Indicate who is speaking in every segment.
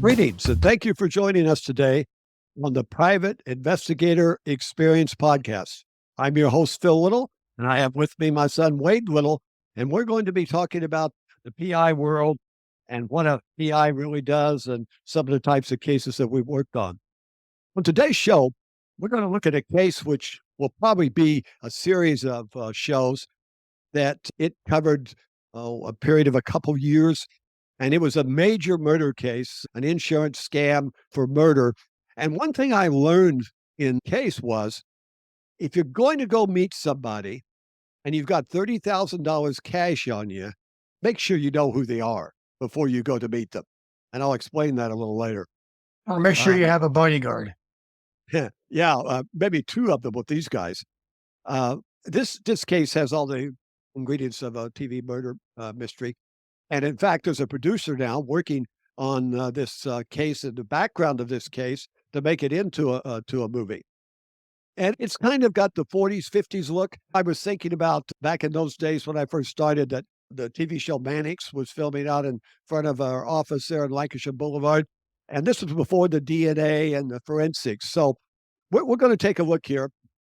Speaker 1: Greetings, and thank you for joining us today on the Private Investigator Experience podcast. I'm your host, Phil Little, and I have with me my son, Wade Little, and we're going to be talking about the PI world and what a PI really does and some of the types of cases that we've worked on. On today's show, we're going to look at a case which will probably be a series of shows that it covered a period of a couple years. And it was a major murder case, an insurance scam for murder. And one thing I learned in case was if you're going to go meet somebody and you've got $30,000 cash on you, make sure you know who they are before you go to meet them. And I'll explain that a little later.
Speaker 2: Or make sure you have a bodyguard.
Speaker 1: Yeah, maybe two of them with these guys. This case has all the ingredients of a TV murder mystery. And in fact, there's a producer now working on this case and the background of this case to make it into a movie. And it's kind of got the 40s, 50s look. I was thinking about back in those days when I first started that the TV show Mannix was filming out in front of our office there on Lancashire Boulevard. And this was before the DNA and the forensics. So we're going to take a look here.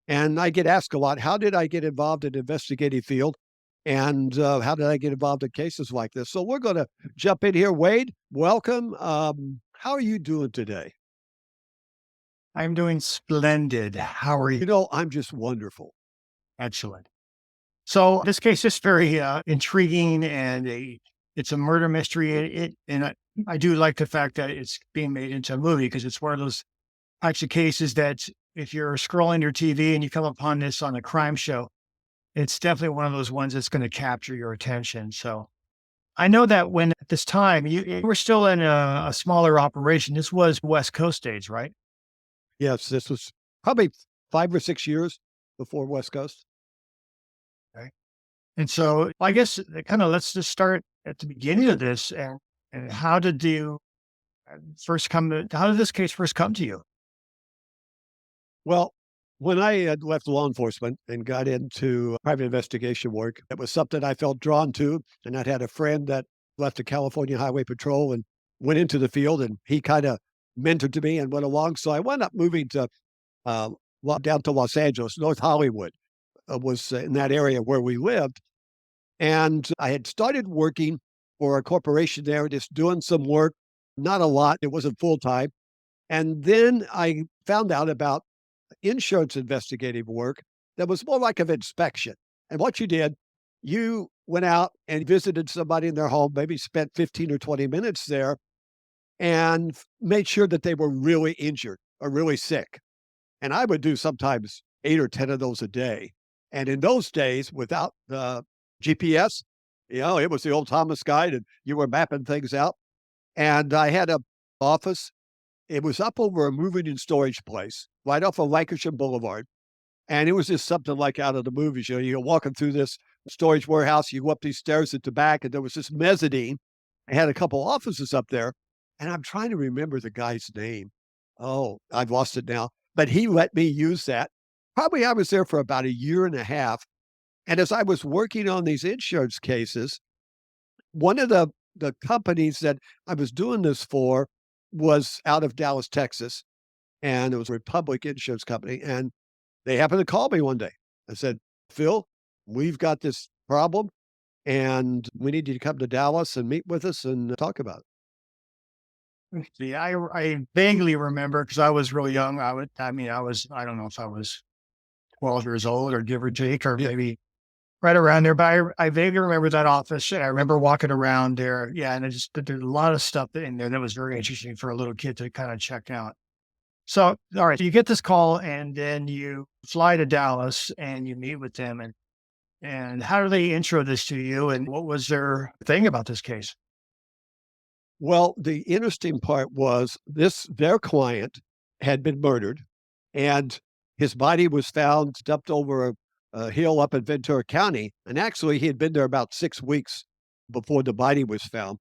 Speaker 1: And I get asked a lot, how did I get involved in the investigative field? And how did I get involved in cases like this? So we're going to jump in here. Wade, welcome. How are you doing today?
Speaker 2: I'm doing splendid. How are you?
Speaker 1: You know, I'm just wonderful.
Speaker 2: Excellent. So this case is very intriguing, and it's a murder mystery. I do like the fact that it's being made into a movie because it's one of those types of cases that if you're scrolling your TV and you come upon this on a crime show, it's definitely one of those ones that's going to capture your attention. So I know that when at this time you were still in a smaller operation, this was West Coast days, right?
Speaker 1: Yes, this was probably 5 or 6 years before West Coast.
Speaker 2: Okay. And so I guess let's just start at the beginning of this. And how did you how did this case first come to you?
Speaker 1: Well, when I had left law enforcement and got into private investigation work, it was something I felt drawn to. And I'd had a friend that left the California Highway Patrol and went into the field, and he kind of mentored me and went along. So I wound up moving to down to Los Angeles. North Hollywood was in that area where we lived. And I had started working for a corporation there, just doing some work, not a lot. It wasn't full time. And then I found out about insurance investigative work that was more like an inspection. And what you did, you went out and visited somebody in their home, maybe spent 15 or 20 minutes there and made sure that they were really injured or really sick. And I would do sometimes 8 or 10 of those a day. And in those days, without the GPS, it was the old Thomas guide and you were mapping things out. And I had an office. It was up over a moving and storage place right off of Lancashire Boulevard. And it was just something like out of the movies. You're walking through this storage warehouse, you go up these stairs at the back, and there was this mezzanine. I had a couple offices up there, and I'm trying to remember the guy's name. Oh, I've lost it now. But he let me use that. Probably I was there for about a year and a half. And as I was working on these insurance cases, one of the companies that I was doing this for was out of Dallas, Texas, and it was a Republic Insurance Company. And they happened to call me one day. I said, Phil, we've got this problem and we need you to come to Dallas and meet with us and talk about it.
Speaker 2: See, I vaguely remember because I was real young. I don't know if I was 12 years old or give or take, or maybe right around there. But I vaguely remember that office. And I remember walking around there. Yeah. And there's a lot of stuff in there that was very interesting for a little kid to kind of check out. So, all right, you get this call and then you fly to Dallas and you meet with them. And how do they intro this to you? And what was their thing about this case?
Speaker 1: Well, the interesting part was their client had been murdered and his body was found dumped over a hill up in Ventura County. And actually, he had been there about 6 weeks before the body was found.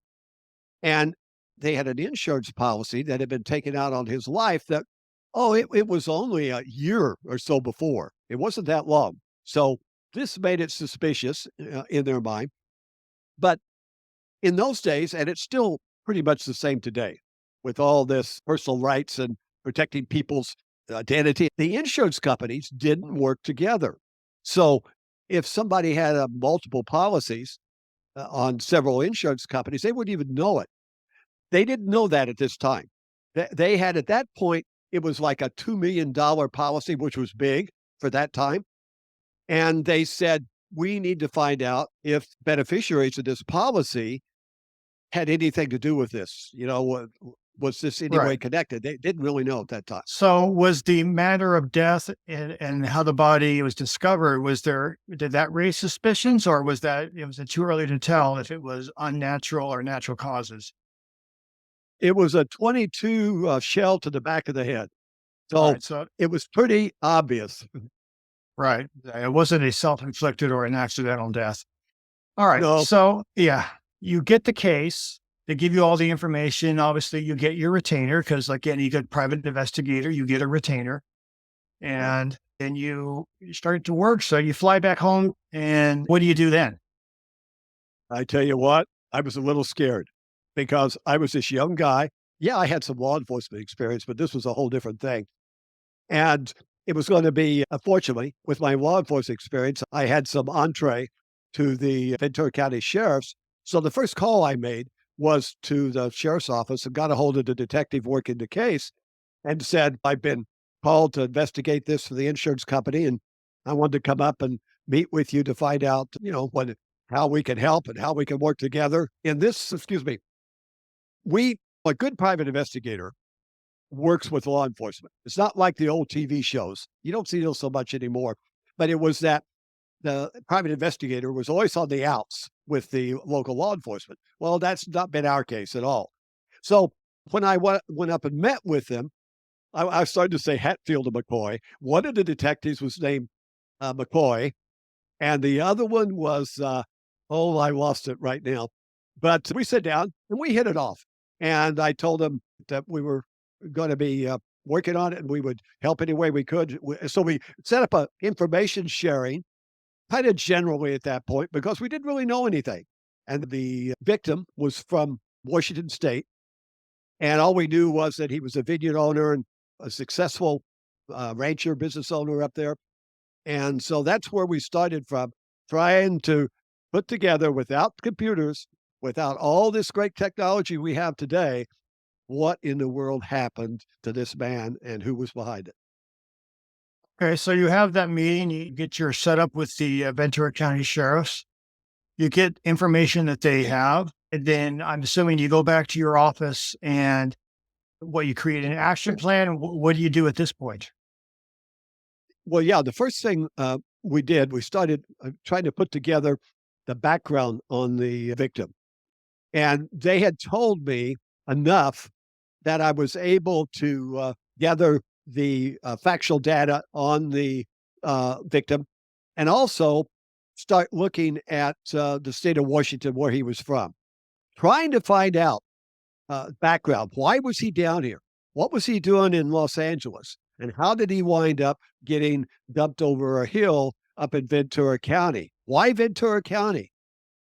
Speaker 1: And they had an insurance policy that had been taken out on his life that, it was only a year or so before. It wasn't that long. So this made it suspicious in their mind. But in those days, and it's still pretty much the same today, with all this personal rights and protecting people's identity. The insurance companies didn't work together. So if somebody had multiple policies on several insurance companies, they wouldn't even know it. They didn't know that at this time. They had at that point, it was like a $2 million policy, which was big for that time. And they said, we need to find out if beneficiaries of this policy had anything to do with this. Was this any way
Speaker 2: Right.
Speaker 1: connected? They didn't really know at that time.
Speaker 2: So was the matter of death and how the body was discovered, did that raise suspicions, or was it too early to tell if it was unnatural or natural causes?
Speaker 1: It was a 22 shell to the back of the head.
Speaker 2: All
Speaker 1: So
Speaker 2: right. So,
Speaker 1: it was pretty obvious.
Speaker 2: right. It wasn't a self-inflicted or an accidental death. All right.
Speaker 1: No,
Speaker 2: So, yeah, you get the case. They give you all the information. Obviously, you get your retainer because, again, you get private investigator, you get a retainer,
Speaker 1: right.
Speaker 2: and then you start to work. So you fly back home, and what do you do then?
Speaker 1: I tell you what, I was a little scared because I was this young guy. Yeah, I had some law enforcement experience, but this was a whole different thing. And it was going to be, unfortunately, with my law enforcement experience, I had some entree to the Ventura County Sheriff's. So the first call I made was to the sheriff's office and got a hold of the detective working the case and said, I've been called to investigate this for the insurance company. And I wanted to come up and meet with you to find out, how we can help and how we can work together in this. Excuse me. A good private investigator works with law enforcement. It's not like the old TV shows. You don't see those so much anymore. But it was that the private investigator was always on the outs with the local law enforcement. Well, that's not been our case at all. So when I went up and met with them, I started to say Hatfield and McCoy. One of the detectives was named McCoy, and the other one was, oh, I lost it right now. But we sat down and we hit it off. And I told him that we were going to be working on it and we would help any way we could. So we set up a information sharing kind of generally at that point because we didn't really know anything. And the victim was from Washington State. And all we knew was that he was a vineyard owner and a successful rancher, business owner up there. And so that's where we started from, trying to put together without computers, without all this great technology we have today, what in the world happened to this man and who was behind it.
Speaker 2: Okay, so you have that meeting, you get your setup with the Ventura County Sheriffs, you get information that they have, and then I'm assuming you go back to your office and you create an action plan. What do you do at this point?
Speaker 1: Well, yeah, the first thing we did, we started trying to put together the background on the victim. And they had told me enough that I was able to gather the factual data on the victim and also start looking at the state of Washington where he was from, trying to find out background. Why was he down here? What was he doing in Los Angeles? And how did he wind up getting dumped over a hill up in Ventura County? Why Ventura County?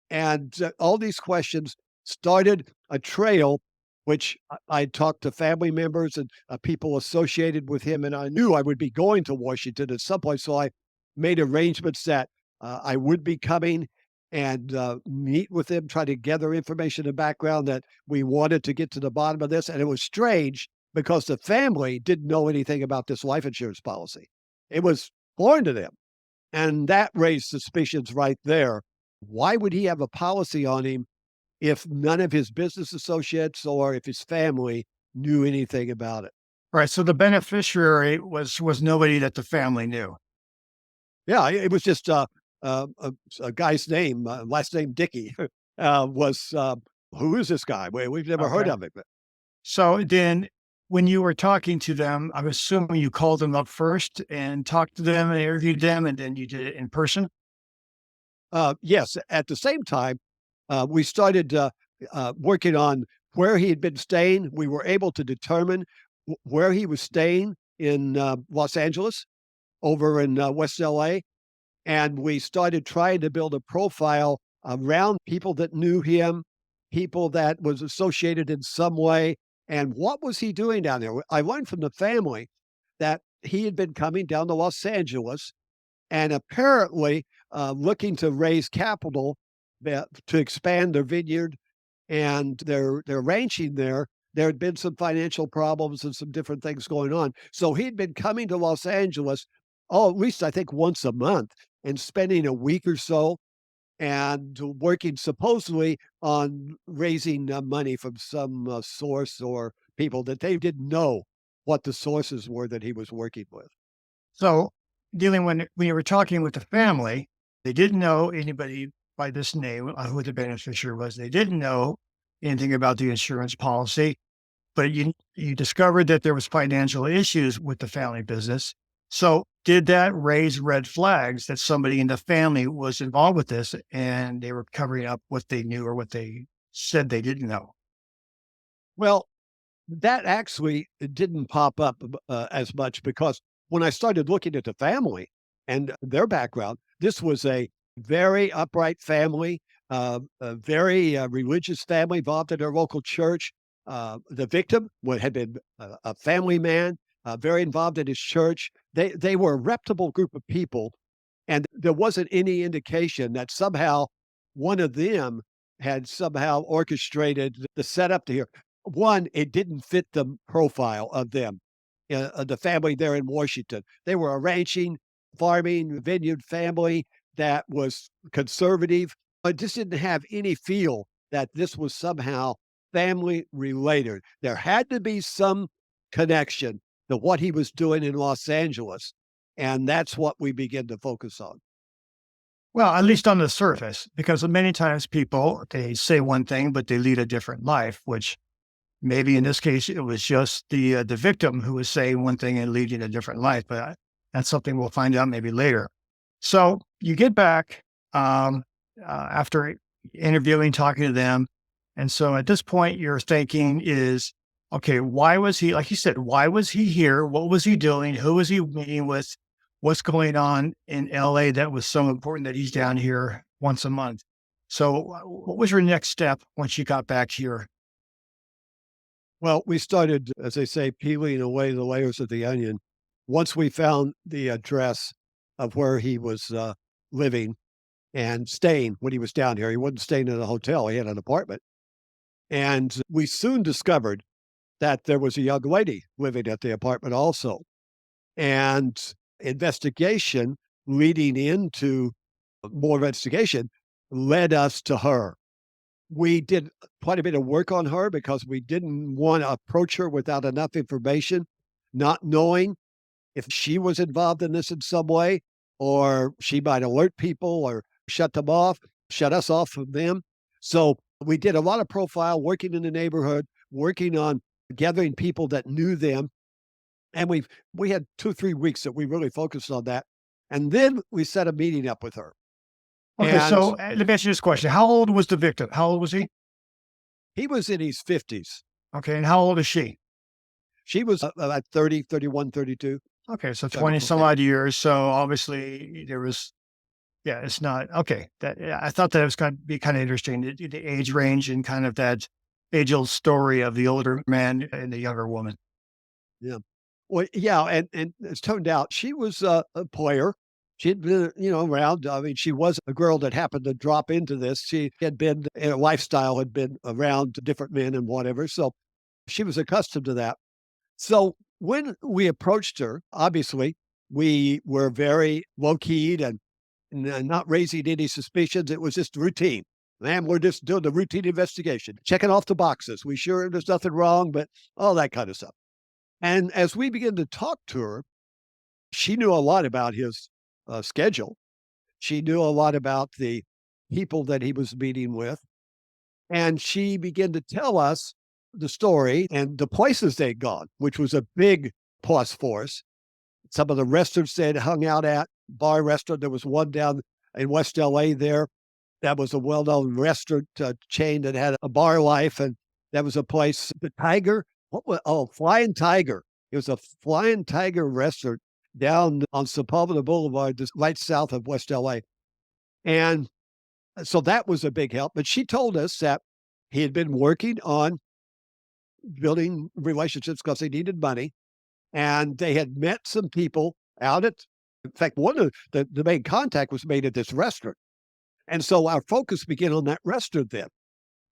Speaker 1: And all these questions started a trail, which I talked to family members and people associated with him. And I knew I would be going to Washington at some point. So I made arrangements that I would be coming and meet with them, try to gather information and background that we wanted to get to the bottom of this. And it was strange because the family didn't know anything about this life insurance policy. It was foreign to them. And that raised suspicions right there. Why would he have a policy on him if none of his business associates or if his family knew anything about it?
Speaker 2: Right. So the beneficiary was nobody that the family knew.
Speaker 1: Yeah, it was just a guy's name, last name Dickey, was who is this guy? We've never heard
Speaker 2: Okay.
Speaker 1: of him.
Speaker 2: So then when you were talking to them, I'm assuming you called them up first and talked to them and interviewed them, and then you did it in person.
Speaker 1: Yes, at the same time, we started working on where he had been staying. We were able to determine where he was staying in Los Angeles, over in West LA. And we started trying to build a profile around people that knew him, people that was associated in some way. And what was he doing down there? I learned from the family that he had been coming down to Los Angeles and apparently looking to raise capital to expand their vineyard and their ranching there. There had been some financial problems and some different things going on. So he'd been coming to Los Angeles, oh, at least I think once a month, and spending a week or so and working supposedly on raising money from some source or people that they didn't know what the sources were that he was working with.
Speaker 2: So dealing when you were talking with the family, they didn't know anybody by this name, who the beneficiary was. They didn't know anything about the insurance policy, but you discovered that there was financial issues with the family business. So did that raise red flags that somebody in the family was involved with this and they were covering up what they knew or what they said they didn't know?
Speaker 1: Well, that actually didn't pop up as much because when I started looking at the family and their background, this was a very upright family, a very religious family involved in their local church. The victim had been a family man, very involved in his church. They were a reputable group of people, and there wasn't any indication that somehow one of them had somehow orchestrated the setup to here. One, it didn't fit the profile of them, the family there in Washington. They were a ranching, farming, vineyard family that was conservative. It just didn't have any feel that this was somehow family related. There had to be some connection to what he was doing in Los Angeles. And that's what we begin to focus on.
Speaker 2: Well, at least on the surface, because many times people, they say one thing, but they lead a different life, which maybe in this case, it was just the victim who was saying one thing and leading a different life, but that's something we'll find out maybe later. So you get back after interviewing, talking to them, and so at this point, you're thinking is, okay, why was he, like you said, why was he here? What was he doing? Who was he meeting with? What's going on in LA that was so important that he's down here once a month? So what was your next step once you got back here?
Speaker 1: Well, we started, as they say, peeling away the layers of the onion. Once we found the address of where he was living and staying when he was down here, he wasn't staying in a hotel, he had an apartment. And we soon discovered that there was a young lady living at the apartment also. And investigation leading into more investigation led us to her. We did quite a bit of work on her because we didn't want to approach her without enough information, not knowing if she was involved in this in some way, or she might alert people or shut them off, shut us off from them. So we did a lot of profile working in the neighborhood, working on gathering people that knew them. And we had 2 or 3 weeks that we really focused on that. And then we set a meeting up with her.
Speaker 2: Okay,
Speaker 1: And
Speaker 2: so let me ask you this question. How old was the victim? How old was he?
Speaker 1: he was in his 50s.
Speaker 2: Okay, and how old is she?
Speaker 1: She was about 30, 31, 32.
Speaker 2: Okay, so
Speaker 1: General.
Speaker 2: 20 some odd years. So obviously there was, yeah, it's not, okay. That yeah, I thought that was going to be kind of interesting, the age range and kind of that age-old story of the older man and the younger woman.
Speaker 1: Yeah. Well, yeah, and it's turned out she was a player. She'd been, around. I mean, she was a girl that happened to drop into this. She had been in a lifestyle, had been around different men and whatever. So she was accustomed to that. So when we approached her, obviously, we were very low keyed and not raising any suspicions. It was just routine. Man, we're just doing the routine investigation, checking off the boxes. We sure there's nothing wrong, but all that kind of stuff. And as we began to talk to her, she knew a lot about his schedule. She knew a lot about the people that he was meeting with. And she began to tell us the story and the places they'd gone, which was a big plus for us. Some of the restaurants they'd hung out at, bar restaurant. There was one down in West LA there that was a well known restaurant chain that had a bar life. And that was a place, the Tiger. What was, oh, Flying Tiger. It was a Flying Tiger restaurant down on Sepulveda Boulevard, just right south of West LA. And so that was a big help. But she told us that he had been working on building relationships because they needed money. And they had met some people out at, in fact, one of the main contact was made at this restaurant. And so our focus began on that restaurant then.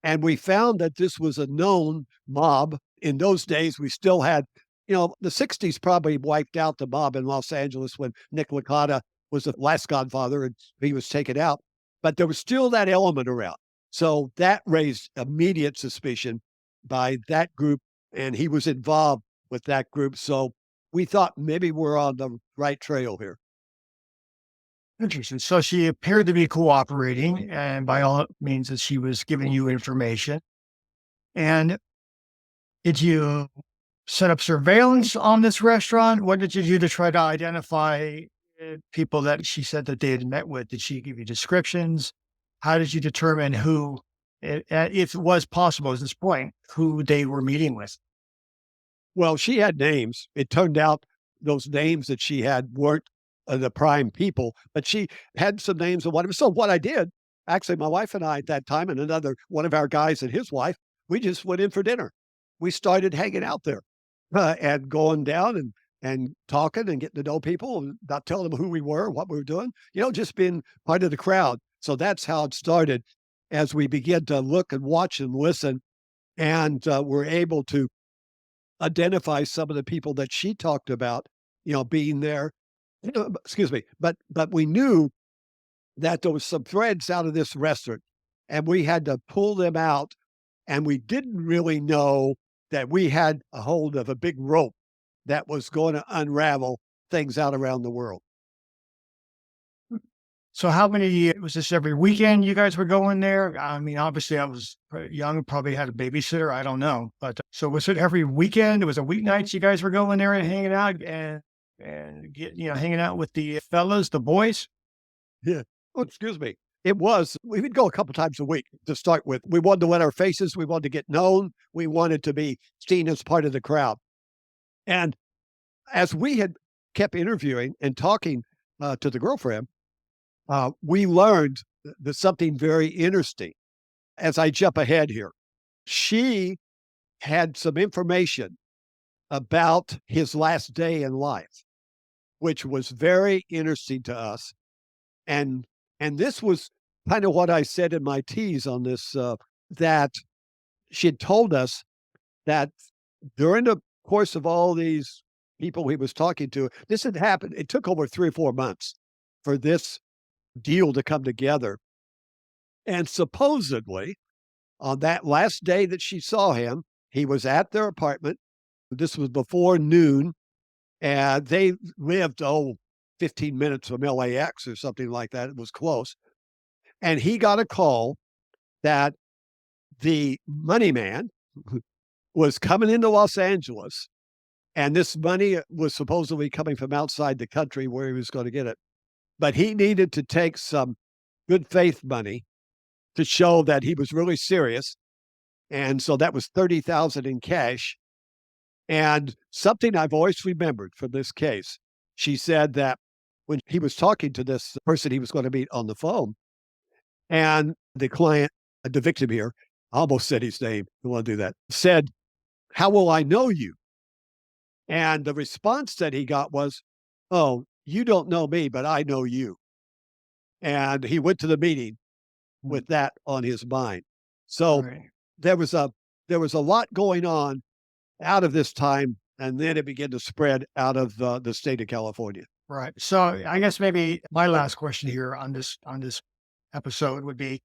Speaker 1: And we found that this was a known mob. In those days, we still had, the 60s probably wiped out the mob in Los Angeles when Nick Licata was the last Godfather and he was taken out. But there was still that element around. So that raised immediate suspicion by that group. And he was involved with that group. So we thought maybe we're on the right trail here.
Speaker 2: Interesting. So she appeared to be cooperating, and by all means, that she was giving you information. And did you set up surveillance on this restaurant? What did you do to try to identify people that she said that they had met with? Did she give you descriptions? How did you determine who, if it was possible at this point, who they were meeting with?
Speaker 1: Well, she had names. It turned out those names that she had weren't the prime people, but she had some names and whatever. So what I did, actually, my wife and I at that time, and another one of our guys and his wife, we just went in for dinner. We started hanging out there and going down and talking and getting to know people and not telling them who we were, what we were doing, just being part of the crowd. So that's how it started as we began to look and watch and listen. And we're able to identify some of the people that she talked about, being there. Excuse me. But we knew that there was some threads out of this restaurant and we had to pull them out. And we didn't really know that we had a hold of a big rope that was going to unravel things out around the world.
Speaker 2: So how many, was this every weekend you guys were going there? I mean, obviously I was young, probably had a babysitter. I don't know. But so was it every weekend? It was a weeknights you guys were going there and hanging out and hanging out with the fellas, the boys?
Speaker 1: Yeah. Oh, excuse me. It was, we would go a couple times a week to start with. We wanted to let our faces. We wanted to get known. We wanted to be seen as part of the crowd. And as we had kept interviewing and talking to the girlfriend, we learned that something very interesting. As I jump ahead here, she had some information about his last day in life, which was very interesting to us. And this was kind of what I said in my tease on this, that she had told us that during the course of all these people he was talking to, this had happened. It took over 3 or 4 months for this deal to come together. And supposedly, on that last day that she saw him, he was at their apartment. This was before noon, and they lived, 15 minutes from LAX or something like that. It was close. And he got a call that the money man was coming into Los Angeles, and this money was supposedly coming from outside the country where he was going to get it. But he needed to take some good faith money to show that he was really serious. And so that was 30,000 in cash. And something I've always remembered from this case, she said that when he was talking to this person he was going to meet on the phone, and the client, the victim here, I almost said his name, I don't want to do that, said, "How will I know you?" And the response that he got was, "Oh, you don't know me, but I know you." And he went to the meeting with that on his mind. So
Speaker 2: Right.
Speaker 1: there was a lot going on out of this time, and then it began to spread out of the state of California.
Speaker 2: Right. So I guess maybe my last question here on this episode would be,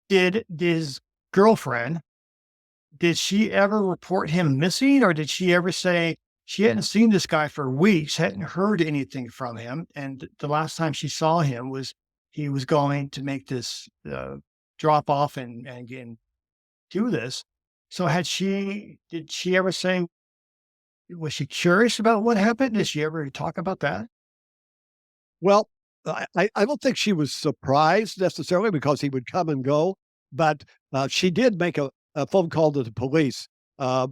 Speaker 2: did his girlfriend, did she ever report him missing, or did she ever say she hadn't seen this guy for weeks, hadn't heard anything from him, and the last time she saw him was he was going to make this drop off and do this. So did she ever say, was she curious about what happened? Did she ever talk about that?
Speaker 1: Well, I don't think she was surprised necessarily because he would come and go, but she did make a phone call to the police a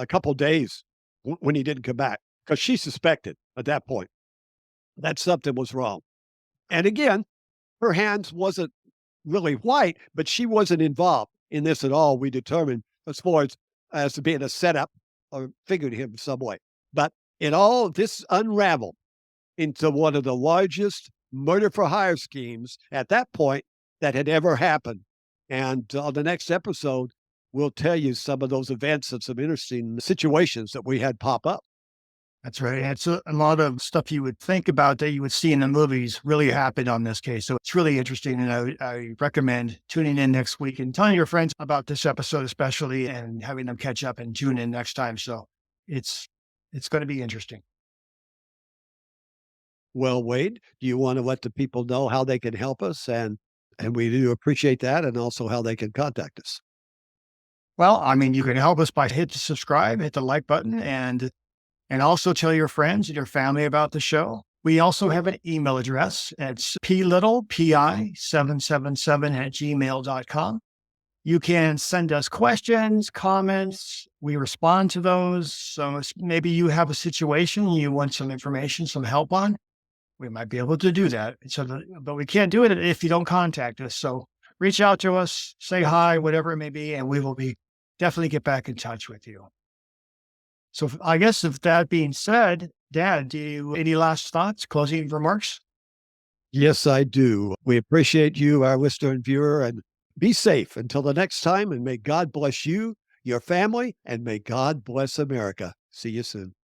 Speaker 1: couple days when he didn't come back because she suspected at that point that something was wrong. And again, her hands wasn't really white, but she wasn't involved in this at all. We determined as far as as being a setup or figurative in some way. But it all this unraveled into one of the largest murder for hire schemes at that point that had ever happened. And on the next episode, we'll tell you some of those events and some interesting situations that we had pop up.
Speaker 2: That's right. And it's a lot of stuff you would think about that you would see in the movies really happened on this case. So it's really interesting. And I recommend tuning in next week and telling your friends about this episode, especially, and having them catch up and tune in next time. So it's going to be interesting.
Speaker 1: Well, Wade, do you want to let the people know how they can help us? And we do appreciate that, and also how they can contact us.
Speaker 2: Well, I mean, you can help us by hit the subscribe, hit the like button, and also tell your friends and your family about the show. We also have an email address. It's P Little4PI777 @gmail.com. You can send us questions, comments. We respond to those. So maybe you have a situation you want some information, some help on. We might be able to do that. But we can't do it if you don't contact us. So reach out to us, say hi, whatever it may be, and we will definitely get back in touch with you. So I guess if that being said, Dad, any last thoughts, closing remarks?
Speaker 1: Yes, I do. We appreciate you, our listener and viewer, and be safe until the next time. And may God bless you, your family, and may God bless America. See you soon.